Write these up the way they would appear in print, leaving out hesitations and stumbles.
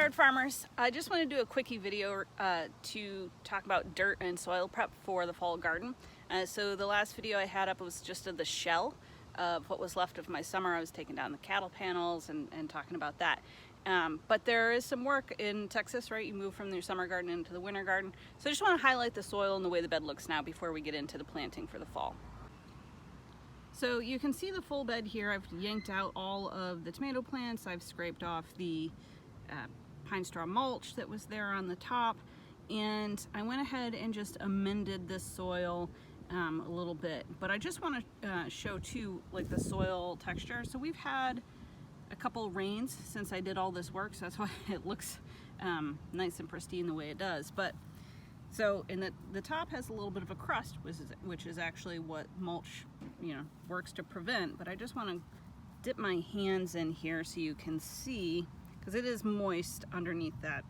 Backyard Farmers. I just want to do a quickie video to talk about dirt and soil prep for the fall garden. So the last video I had up was just of the shell of what was left of my summer. I was taking down the cattle panels and talking about that. But there is some work in Texas, right? You move from your summer garden into the winter garden. So I just want to highlight the soil and the way the bed looks now before we get into the planting for the fall. So you can see the full bed here. I've yanked out all of the tomato plants. I've scraped off the pine straw mulch that was there on the top, and I went ahead and just amended this soil a little bit. But I just want to show too, like, the soil texture. So we've had a couple rains since I did all this work, so that's why it looks nice and pristine the way it does. But so, and the top has a little bit of a crust, which is actually what mulch, works to prevent. But I just want to dip my hands in here so you can see, because it is moist underneath that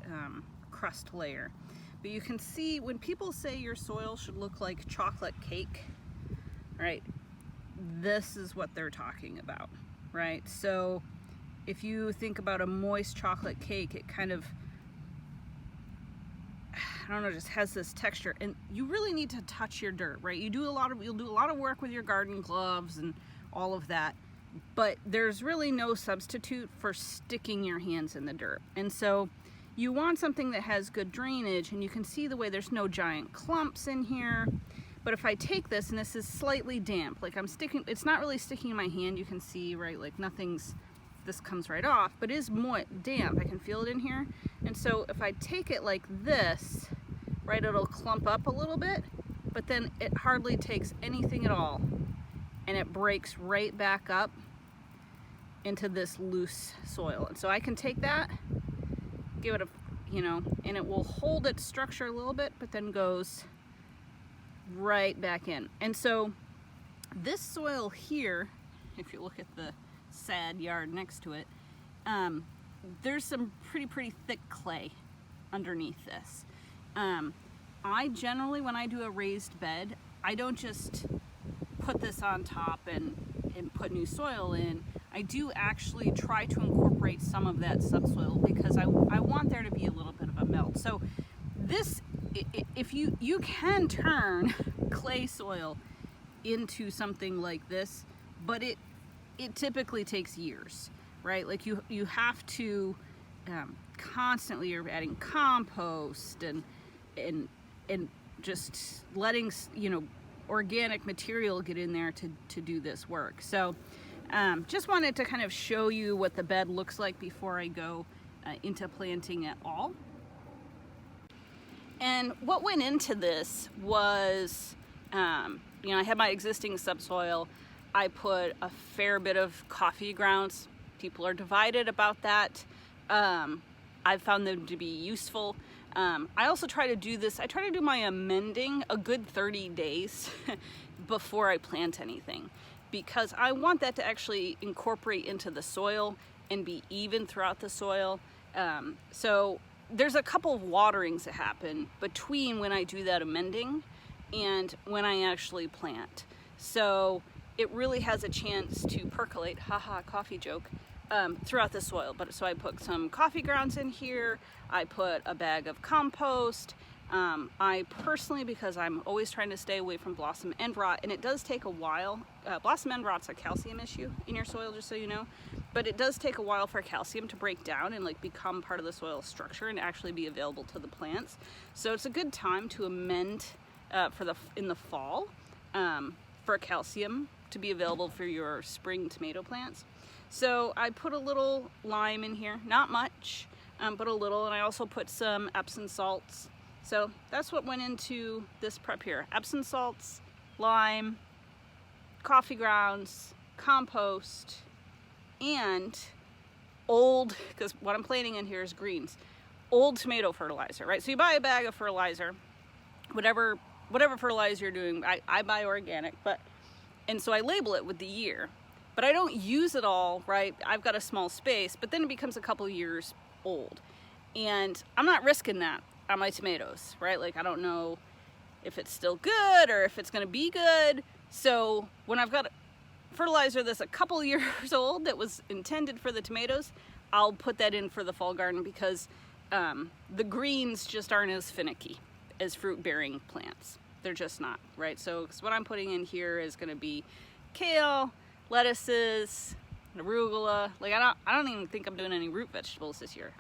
crust layer. But you can see when people say your soil should look like chocolate cake, right? This is what they're talking about, right? So if you think about a moist chocolate cake, it kind of, I don't know, just has this texture. And you really need to touch your dirt, right? You'll do a lot of work with your garden gloves and all of that, but there's really no substitute for sticking your hands in the dirt. And so you want something that has good drainage, and you can see the way there's no giant clumps in here. But if I take this, and this is slightly damp, like it's not really sticking in my hand, you can see, right, like this comes right off, but it is damp. I can feel it in here. And so if I take it like this, right, it'll clump up a little bit, but then it hardly takes anything at all, and it breaks right back up into this loose soil. And so I can take that, give it a, and it will hold its structure a little bit, but then goes right back in. And so this soil here, if you look at the sad yard next to it, there's some pretty thick clay underneath this. I generally, when I do a raised bed, I don't just put this on top and put new soil in. I do actually try to incorporate some of that subsoil, because I want there to be a little bit of a melt. So this, if you can turn clay soil into something like this, but it typically takes years, right? Like you have to constantly, you're adding compost and just letting organic material get in there to do this work. So just wanted to kind of show you what the bed looks like before I go into planting at all. And what went into this was, I had my existing subsoil. I put a fair bit of coffee grounds. People are divided about that. I've found them to be useful. I also try to do this, I try to do my amending a good 30 days before I plant anything, because I want that to actually incorporate into the soil and be even throughout the soil. So there's a couple of waterings that happen between when I do that amending and when I actually plant. So it really has a chance to percolate, haha, coffee joke, throughout the soil. But so I put some coffee grounds in here. I put a bag of compost. I personally, because I'm always trying to stay away from blossom end rot, and it does take a while. Blossom end rot's a calcium issue in your soil, just so you know. But it does take a while for calcium to break down and become part of the soil structure and actually be available to the plants. So it's a good time to amend in the fall for calcium to be available for your spring tomato plants. So I put a little lime in here, not much, but a little, and I also put some Epsom salts. So that's what went into this prep here: Epsom salts, lime, coffee grounds, compost, and old, because what I'm planting in here is greens, old tomato fertilizer, right? So you buy a bag of fertilizer, whatever fertilizer you're doing. I buy organic, and so I label it with the year, but I don't use it all, right? I've got a small space, but then it becomes a couple years old, and I'm not risking that on my tomatoes, right? Like, I don't know if it's still good or if it's going to be good. So when I've got fertilizer that's a couple years old that was intended for the tomatoes, I'll put that in for the fall garden, because the greens just aren't as finicky as fruit-bearing plants. They're just not, right? So what I'm putting in here is going to be kale, lettuces, arugula. Like I don't even think I'm doing any root vegetables this year.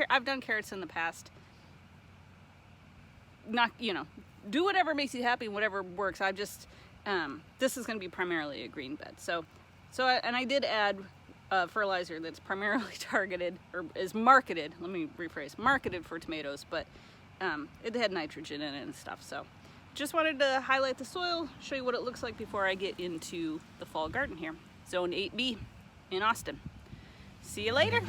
I've done carrots in the past. Not, do whatever makes you happy, whatever works. I just this is going to be primarily a green bed. And I did add fertilizer that's primarily targeted, or is marketed, let me rephrase, marketed for tomatoes, but it had nitrogen in it and stuff. So just wanted to highlight the soil, show you what it looks like before I get into the fall garden here. Zone 8B in Austin. See you later.